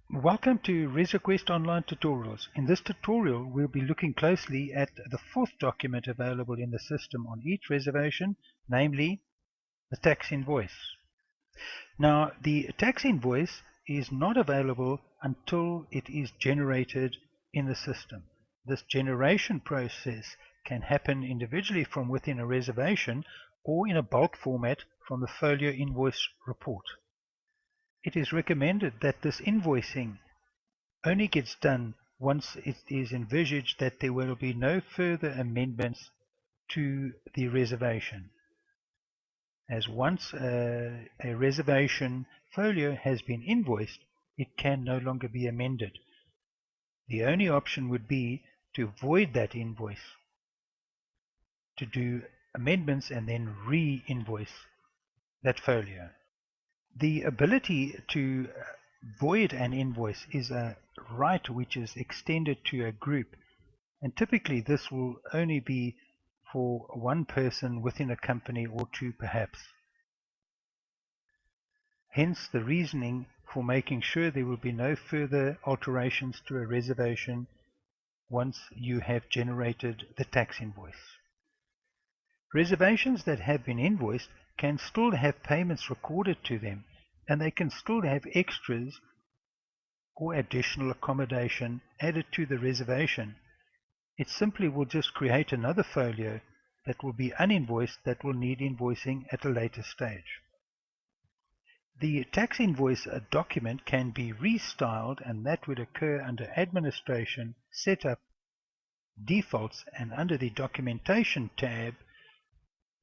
Welcome to ResRequest Online Tutorials. In this tutorial, we'll be looking closely at the fourth document available in the system on each reservation, namely the tax invoice. Now, the tax invoice is not available until it is generated in the system. This generation process can happen individually from within a reservation or in a bulk format from the folio invoice report. It is recommended that this invoicing only gets done once it is envisaged that there will be no further amendments to the reservation, as once a reservation folio has been invoiced, it can no longer be amended. The only option would be to void that invoice, to do amendments and then re-invoice that folio. The ability to void an invoice is a right which is extended to a group, and typically this will only be for one person within a company or two perhaps. Hence the reasoning for making sure there will be no further alterations to a reservation once you have generated the tax invoice. Reservations that have been invoiced can still have payments recorded to them, and they can still have extras or additional accommodation added to the reservation. It simply will just create another folio that will be uninvoiced that will need invoicing at a later stage. The tax invoice document can be restyled, and that would occur under Administration, Setup, Defaults, and under the Documentation tab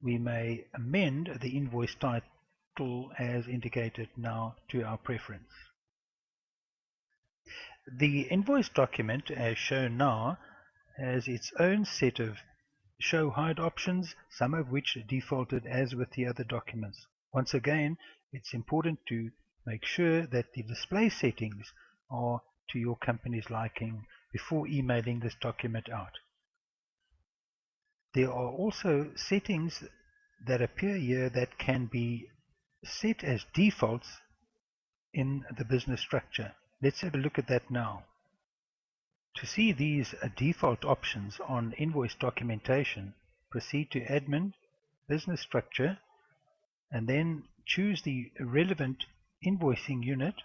we may amend the invoice title as indicated now to our preference. The invoice document, as shown now, has its own set of show hide options, some of which are defaulted as with the other documents. Once again, it's important to make sure that the display settings are to your company's liking before emailing this document out. There are also settings that appear here that can be set as defaults in the business structure. Let's have a look at that now. To see these default options on invoice documentation, proceed to Admin, Business Structure, and then choose the relevant invoicing unit,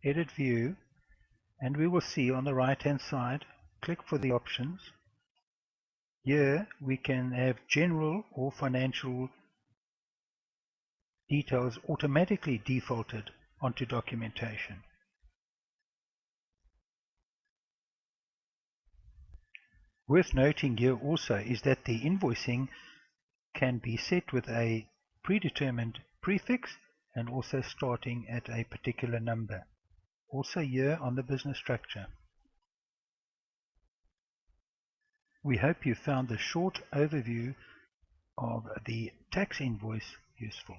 Edit View, and we will see on the right hand side, click for the options. Here we can have general or financial details automatically defaulted onto documentation. Worth noting here also is that the invoicing can be set with a predetermined prefix and also starting at a particular number. Also here on the business structure. We hope you found the short overview of the tax invoice useful.